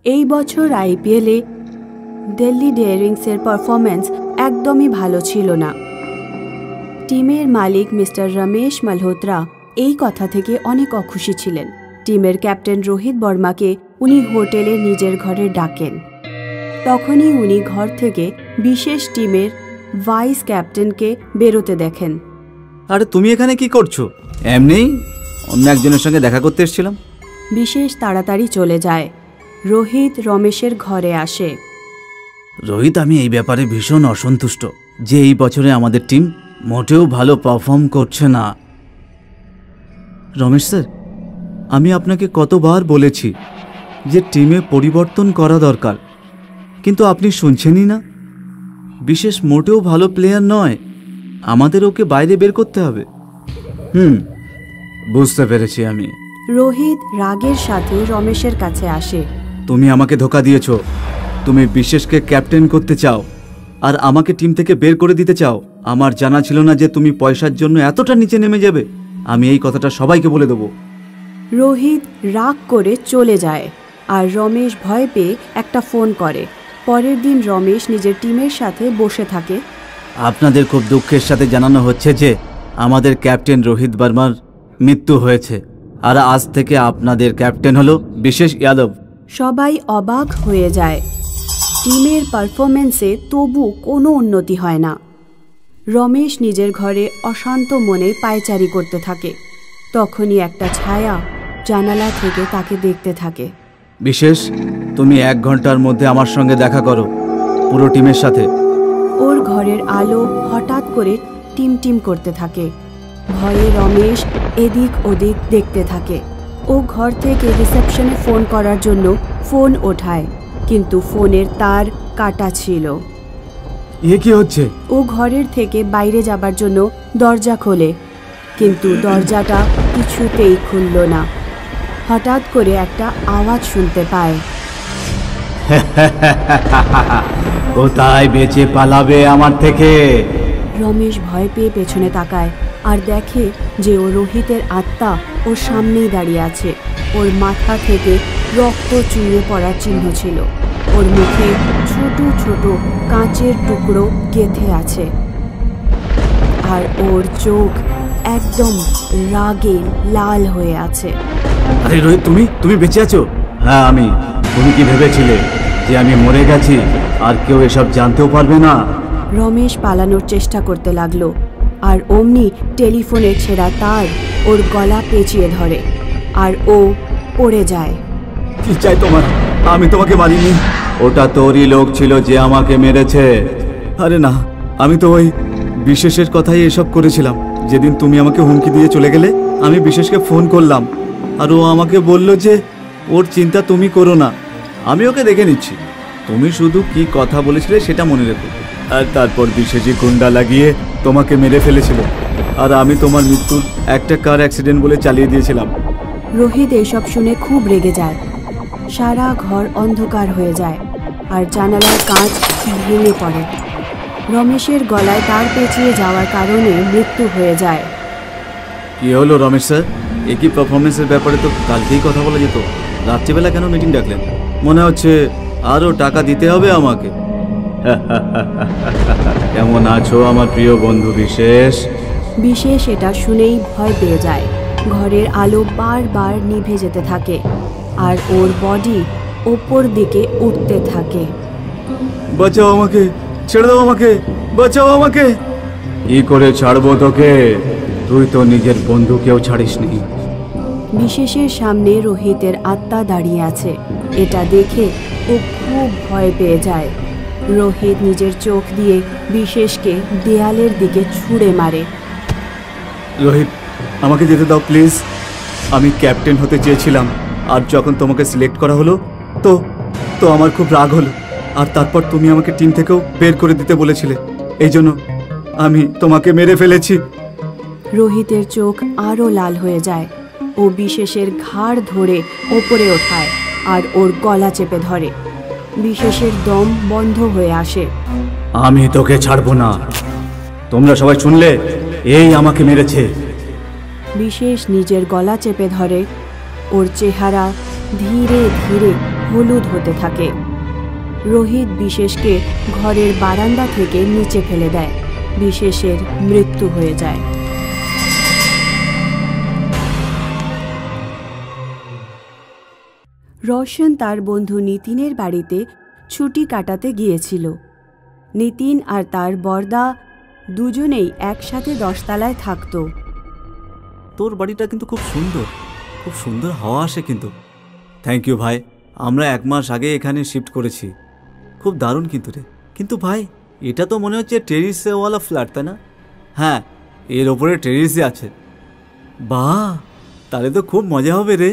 এই বছর আইপিএলে দিল্লি ডেয়ারিংসের পারফরম্যান্স একদমই ভালো ছিল না। টিমের মালিক মিস্টার রমেশ মালহোত্রা এই কথা থেকে অনেক অখুশি ছিলেন। টিমের ক্যাপ্টেন রোহিত বর্মাকে উনি হোটেলে নিজের ঘরে ডাকেন। তখনই উনি ঘর থেকে বিশেষ টিমের ভাইস ক্যাপ্টেনকে বেরোতে দেখেন। আরে তুমি এখানে কি করছো? এমনি অন্য একজনের সঙ্গে দেখা করতে এসেছিলাম। বিশেষ তাড়াতাড়ি চলে যায়। রোহিত রমেশের ঘরে আসে। রোহিত, আমি এই ব্যাপারে ভীষণ অসন্তুষ্ট যে এই বছরে আমাদের টিম মোটেও ভালো পারফর্ম করছে না। রমেশ স্যার, আমি আপনাকে কতবার বলেছি যে টিমে পরিবর্তন করা দরকার, কিন্তু আপনি শুনছেনই না। বিশেষ মোটেও ভালো প্লেয়ার নয়, আমাদের ওকে বাইরে বের করতে হবে। বুঝতে পেরেছি আমি। রোহিত রাগের সাথে রমেশের কাছে আসে। তুমি আমাকে ধোঁকা দিয়েছো। তুমি বিশেষকে ক্যাপ্টেন করতে চাও আর আমাকে টিম থেকে বের করে দিতে চাও। আমার জানা ছিল না যে তুমি পয়সার জন্য এতটা নিচে নেমে যাবে। আমি এই কথাটা সবাইকে বলে দেবো। রোহিত রাগ করে চলে যায় আর রমেশ ভয় পেয়ে একটা ফোন করে। পরের দিন রমেশ নিজের টিমের সাথে বসে থাকে। আপনাদের খুব দুঃখের সাথে জানানো হচ্ছে যে আমাদের ক্যাপ্টেন রোহিত বর্মার মৃত্যু হয়েছে আর আজ থেকে আপনাদের ক্যাপ্টেন হলো বিশেষ যাদব। সবাই অবাক হয়ে যায়। টিমের পারফরমেন্সে তবু কোনো উন্নতি হয় না। রমেশ নিজের ঘরে অশান্ত মনে পায়চারি করতে থাকে। তখনই একটা ছায়া জানালা থেকে তাকে দেখতে থাকে। বিশেষ, তুমি 1 ঘন্টার মধ্যে আমার সঙ্গে দেখা করো, পুরো টিমের সাথে। ওর ঘরের আলো হঠাৎ করে টিমটিম করতে থাকে। ভয়ে রমেশ এদিক ওদিক দেখতে থাকে। ও ঘর থেকে রিসেপশনে ফোন করার জন্য ফোন ওঠায়, কিন্তু ফোনের তার কাটা ছিল। এ কি হচ্ছে? ও ঘরের থেকে বাইরে যাবার জন্য দরজা খোলে, কিন্তু দরজাটা কিছুতেই খুলল না। হঠাৎ করে একটা আওয়াজ শুনতে পায়। কোথায় বেঁচে পালাবে আমার থেকে? রমেশ ভয় পেয়ে পেছনে তাকায় আর দেখে যে ও রোহিতের আত্মা ওর সামনেই দাঁড়িয়ে আছে। ওর মাথা থেকে রক্ত চুইয়ে পড়ার চিহ্ন ছিল। ওর মুখে ছোট ছোট কাঁচের টুকরো গেঁথে আছে আর ওর চোখ একদম রাগে লাল হয়ে আছে। আরে রোহিত, তুমি বেঁচে আছো? হ্যাঁ, আমি। তুমি কি ভেবেছিলে যে আমি মরে গেছি আর কেউ এসব জানতেও পারবে না? রমেশ পালানোর চেষ্টা করতে লাগলো আর অমনি টেলিফোনের ছেঁড়া তার ওর গলা পেঁচিয়ে ধরে আর ও পড়ে যায়। কি চাই তোমার? আমি তোমাকে মারিনি। ওটা তোরই লোক ছিল যে আমাকে মেরেছে। আরে না, আমি তো ওই বিশেষের কথাই এসব করেছিলাম। যেদিন তুমি আমাকে হুমকি দিয়ে চলে গেলে, আমি বিশেষকে ফোন করলাম আর ও আমাকে বলল যে ওর চিন্তা তুমি করো না, আমি ওকে দেখে নিচ্ছি। তুমি শুধু কি কথা বলেছিলে সেটা মনে রেখো। আর তারপর বিশেষই গুন্ডা লাগিয়ে তোমাকে মেরে ফেলেছিল আর আমি তোমার মৃত্যুর একটা কার অ্যাক্সিডেন্ট বলে চালিয়ে দিয়েছিলাম। রোহিত এসব শুনে খুব রেগে যায়। সারা ঘর অন্ধকার হয়ে যায় আর জানালার কাঁচ ভেঙে পড়ে। রমেশের গলায় তার পেঁচিয়ে যাওয়ার কারণে মৃত্যু হয়ে যায়। কি হলো রমেশ স্যার? একই পারফরমেন্সের ব্যাপারে তো কালকেই কথা বলা যেত। রাত্রিবেলা কেন মিটিং ডাকলেন? মনে হচ্ছে আরও টাকা দিতে হবে আমাকে। কেমন আছো আমার প্রিয় বন্ধু বিশেষ? বিশেষ এটা শুনেই ভয় পেয়ে যায়। ঘরের আলো বারবার নিভে যেতে থাকে আর ওর বডি ওপর দিকে উঠতে থাকে। বাঁচাও আমাকে, ছেড়ে দাও আমাকে, বাঁচাও আমাকে। কি করে ছাড়বো তোকে? তুই তো নিজের বন্ধুকেও ছাড়িসনি। বিশেষের সামনে রোহিতের আত্মা দাঁড়িয়ে আছে। এটা দেখে ও খুব ভয় পেয়ে যায়। রোহিত নিজের চোখ দিয়ে বিশেষকে দেয়ালের দিকে ছুঁড়ে মারে। রোহিত, আমাকে যেতে দাও প্লিজ। আমি ক্যাপ্টেন হতে চেয়েছিলাম আর যখন তোমাকে সিলেক্ট করা হলো তো আমার খুব রাগ হলো। আর তারপর তুমি আমাকে টিম থেকেও বের করে দিতে বলেছিলে। এই জন্য আমি তোমাকে মেরে ফেলেছি। রোহিতের চোখ আরও লাল হয়ে যায়। ও বিশেষের ঘাড় ধরে ওপরে ওঠায় আর ওর গলা চেপে ধরে। বিশেষের দম বন্ধ হয়ে আসে। আমি তোকে ছাড়বো না। তোমরা সবাই শুনলে, এই আমাকে মেরেছে। বিশেষ নিজের গলা চেপে ধরে। ওর চেহারা ধীরে ধীরে হলুদ হতে থাকে। রোহিত বিশেষকে ঘরের বারান্দা থেকে নিচে ফেলে দেয়। বিশেষের মৃত্যু হয়ে যায়। রোশন তার বন্ধু নিতিনের বাড়িতে ছুটি কাটাতে গিয়েছিল। নিতিন আর তার বর্দা দুজনেই একসাথে 10 তলায় থাকত। তোর বাড়িটা কিন্তু খুব সুন্দর হাওয়া আসে কিন্তু। থ্যাংক ইউ ভাই, আমরা 1 মাস আগে এখানে শিফট করেছি। খুব দারুণ কিন্তু রে। কিন্তু ভাই, এটা তো মনে হচ্ছে টেরিসওয়ালা ফ্ল্যাট, তাই না? হ্যাঁ, এর ওপরে টেরিসই আছে। বাহ, তাহলে তো খুব মজা হবে রে।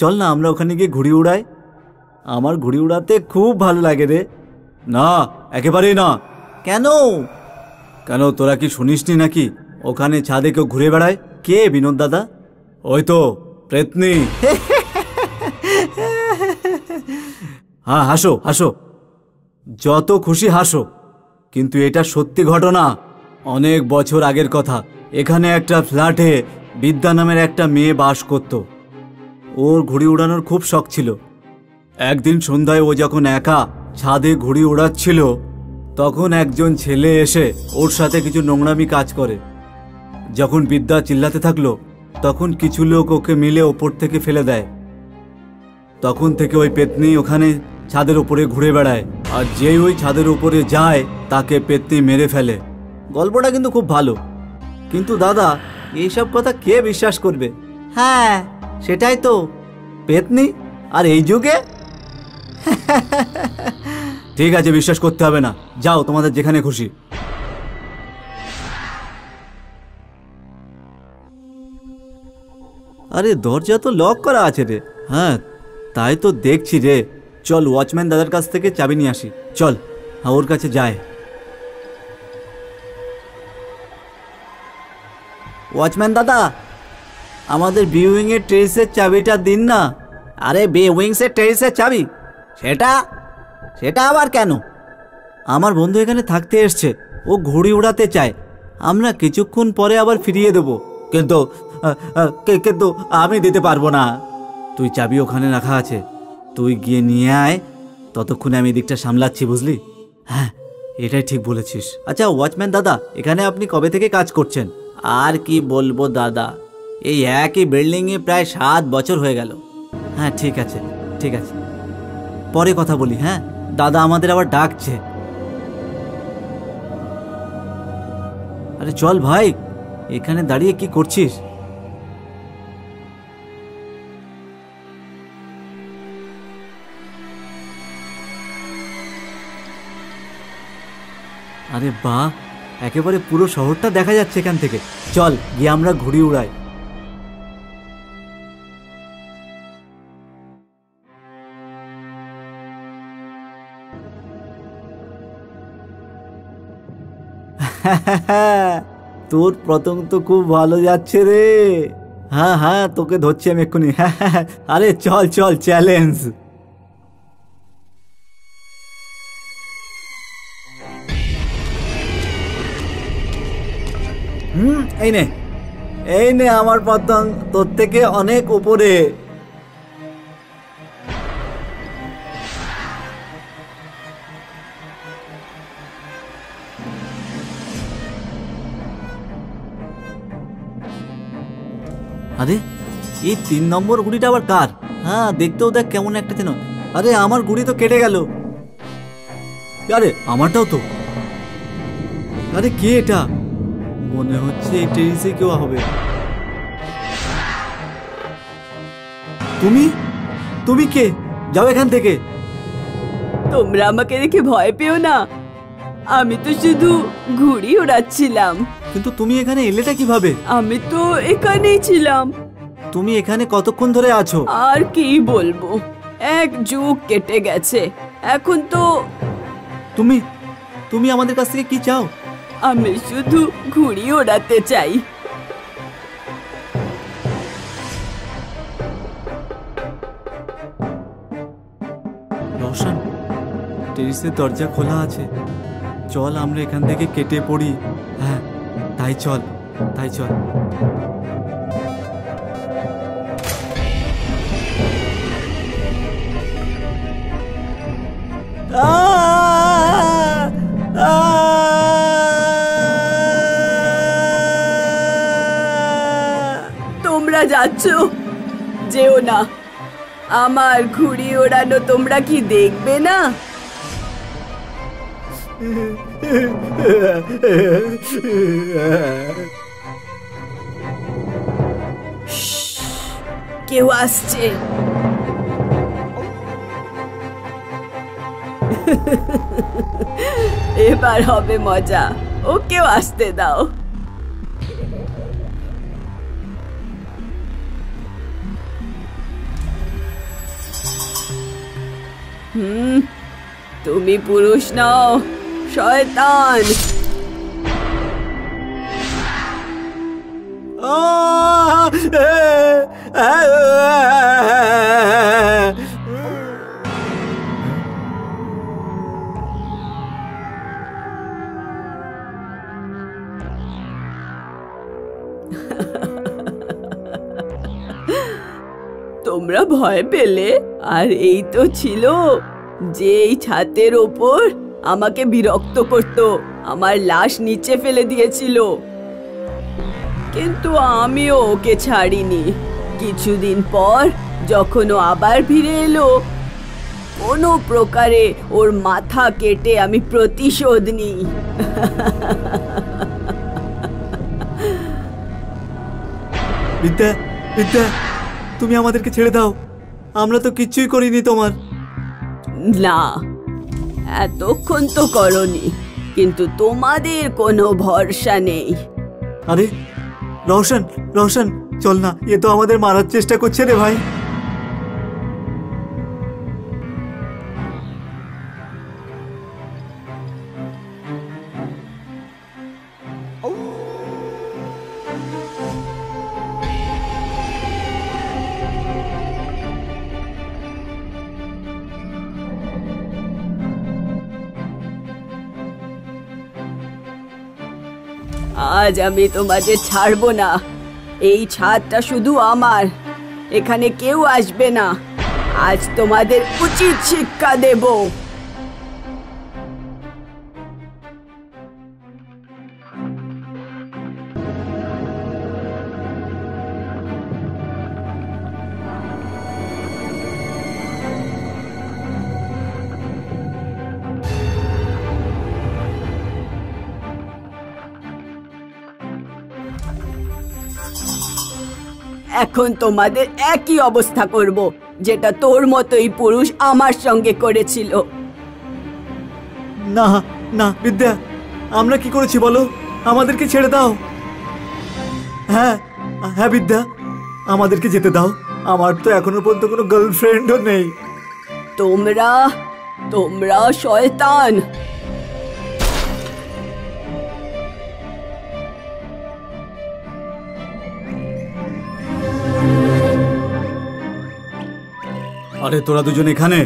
চল না আমরা ওখানে গিয়ে ঘুড়ি উড়াই। আমার ঘুড়ি উড়াতে খুব ভালো লাগে রে। না, একেবারেই না। কেন? তোরা কি শুনিসনি নাকি ওখানে ছাদে কেউ ঘুরে বেড়ায়? কে বিনোদ দাদা? ওই তো প্রেতনি। হ্যাঁ, হাসো, যত খুশি হাসো, কিন্তু এটা সত্যি ঘটনা। অনেক বছর আগের কথা। এখানে একটা ফ্ল্যাটে বিদ্যা নামের একটা মেয়ে বাস করত। ওর ঘুড়ি উড়ানোর খুব শখ ছিল। একদিন সন্ধ্যায় ও যখন একা ছাদে ঘুড়ি উড়াচ্ছিল, তখন একজন ছেলে এসে ওর সাথে কিছু নোংরামি কাজ করে। যখন বিদ্যা চিল্লাতে থাকলো, তখন কিছু লোক ওকে মিলে ওপর থেকে ফেলে দেয়। তখন থেকে ওই পেতনি ওখানে ছাদের উপরে ঘুরে বেড়ায়, আর যেই ওই ছাদের উপরে যায় তাকে পেতনি মেরে ফেলে। গল্পটা কিন্তু খুব ভালো, কিন্তু দাদা এইসব কথা কে বিশ্বাস করবে? হ্যাঁ, সেটাই তো, পেতনি আর এই যুগে। ঠিক আছে, বিশ্বাস করতে হবে না, যাও তোমাদের যেখানে খুশি। আরে দরজা তো লক করা আছে রে। হ্যাঁ, তাই তো দেখছি রে। চল ওয়াচম্যান দাদার কাছ থেকে চাবি নিয়ে আসি। চল, হ্যাঁ, ওর কাছে যায়। ওয়াচম্যান দাদা, আমাদের বি উইং এর টেরিসের চাবিটা দিন না। আরে বি উইংস এর টেরিসের চাবি? সেটা আবার কেন? আমার বন্ধু এখানে থাকতে এসছে, ও ঘুড়ি উড়াতে চায়। আমরা কিছুক্ষণ পরে আবার ফিরিয়ে দেব। কিন্তু আমি দিতে পারবো না। তুই চাবি ওখানে রাখা আছে, তুই গিয়ে নিয়ে আয়। ততক্ষণে আমি দিকটা সামলাচ্ছি, বুঝলি? হ্যাঁ, এটাই ঠিক বলেছিস। আচ্ছা ওয়াচম্যান দাদা, এখানে আপনি কবে থেকে কাজ করছেন? আর কি বলবো দাদা, এই একই বিল্ডিংয়ে প্রায় 7 বছর হয়ে গেল। হ্যাঁ, ঠিক আছে, পরে কথা বলি। হ্যাঁ, দাদা আমাদের আবার ডাকছে। আরে চল ভাই, এখানে দাঁড়িয়ে কি করছিস? আরে বাহ, একেবারে পুরো শহরটা দেখা যাচ্ছে এখান থেকে। চল গিয়ে আমরা ঘুড়ি উড়াই। তোর পতঙ্গ তো খুব ভালো যাচ্ছে রে। হ্যাঁ, তোকে ধরছি আমি এক্ষুনি। আরে চল চ্যালেঞ্জ। এই নে আমার পতঙ্গ, তোর থেকে অনেক উপরে। আরে এই 3 নম্বর গুড়িটা আবার কার? হ্যাঁ, দেখতেও দেখ কেমন একটা যেন। আরে আমার গুড়ি তো কেটে গেল। আরে আমারটাও তো। আরে কে এটা? মনে হচ্ছে এই টেরিসে কেউ হবে। তুমি কে? যাও এখান থেকে। তোমরা আমাকে দেখে ভয় পেও না, আমি তো শুধু ঘুড়ি উড়াচ্ছিলাম। কিন্তু তুমি এখানে এলেটা কিভাবে? আমি তো এখানেই ছিলাম। তুমি এখানে কতক্ষণ ধরে আছো? আর কি বলবো, 1 যুগ কেটে গেছে। এখন তো তুমি আমাদের কাছ থেকে কি চাও? আমি শুধু ঘুড়ি ওড়াতে চাই। রোশন, টেরিসের দরজা খোলা আছে, চল আমরা এখান থেকে কেটে পড়ি। হ্যাঁ, তাই চল। তোমরা যাচ্ছ, যেও না। আমার ঘুড়ি ওড়ানো তোমরা কি দেখবে না? কেউ আসছে। এবার হবে মজা, ওকেও আসতে দাও। তুমি পুরুষ নও, শয়তান। তোমরা ভয় পেলে? আর এই তো ছিল যে এই ছাদের ওপর আমাকে বিরক্ত করত, আমার লাশ নিচে ফেলে দিয়েছিল, কিন্তু আমিও ওকে ছাড়িনি। কিছুদিন পর যখন ও আবার ফিরে এলো, কোনো প্রকারে ওর মাথা কেটে আমি প্রতিশোধ নিই। বিদ্যা, বিদ্যা, তুমি আমাদেরকে ছেড়ে দাও, আমরা তো কিচ্ছুই করিনি তোমার। না, এতক্ষণ তো করনি, কিন্তু তোমাদের কোনো ভরসা নেই। আরে রওশন, রওশন, চল না, এ তো আমাদের মারার চেষ্টা করছে রে ভাই। আজ আমি তোমাদের ছাড়বো না। এই ছাদটা শুধু আমার, এখানে কেউ আসবে না। আজ তোমাদের উচিত শিক্ষা দেব। এখন তোমাদের একই অবস্থা করব, যেটা তোর মতোই পুরুষ আমার সঙ্গে করেছিল। না না বিদ্যা, আমরা কি করেছি বলো, আমাদেরকে ছেড়ে দাও। হ্যাঁ হ্যাঁ বিদ্যা, আমাদেরকে যেতে দাও, আমার তো এখনো পর্যন্ত কোনো গার্লফ্রেন্ডও নেই। তোমরা তোমরা শয়তান। আরে তোরা দুজন এখানে?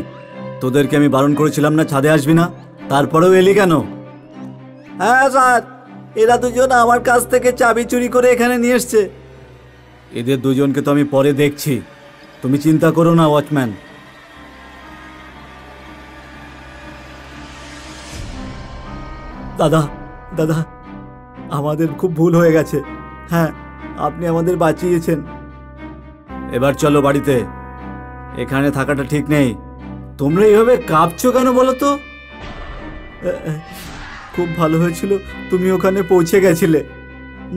তোদেরকে আমি বারণ করেছিলাম না ছাদে আসবি না, তারপরেও এলি কেন? হ্যাঁ স্যার, এরা দুজন আমার কাছ থেকে চাবি চুরি করে এখানে নিয়ে এসছে। এদের দুজনকে তো আমি পরে দেখছি, তুমি চিন্তা করো না ওয়াচম্যান। দাদা, দাদা, আমাদের খুব ভুল হয়ে গেছে। হ্যাঁ, আপনি আমাদের বাঁচিয়েছেন। এবার চলো বাড়িতে, এখানে থাকাটা ঠিক নেই। তোমরা এইভাবে কাঁপছো কেন বলো তো? খুব ভালো হয়েছিল তুমি ওখানে পৌঁছে গেছিলে,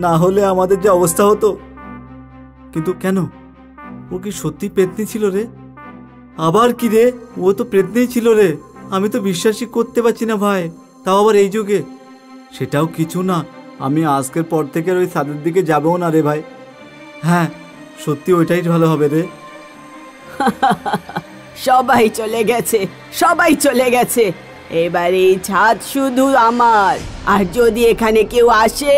না হলে আমাদের যে অবস্থা হতো। কিন্তু কেন, ও কি সত্যি পেতনি ছিল রে? আবার কি রে, ও তো পেতনিই ছিল রে। আমি তো বিশ্বাসই করতে পারছি না ভাই, তাও আবার এই যুগে। সেটাও কিছু না, আমি আজকের পর থেকে ওই ছাদের দিকে যাবো না রে ভাই। হ্যাঁ, সত্যি ওইটাই ভালো হবে রে। সবাই চলে গেছে, সবাই চলে গেছে। এবার এই ছাদ শুধু আমার, আর যদি এখানে কেউ আসে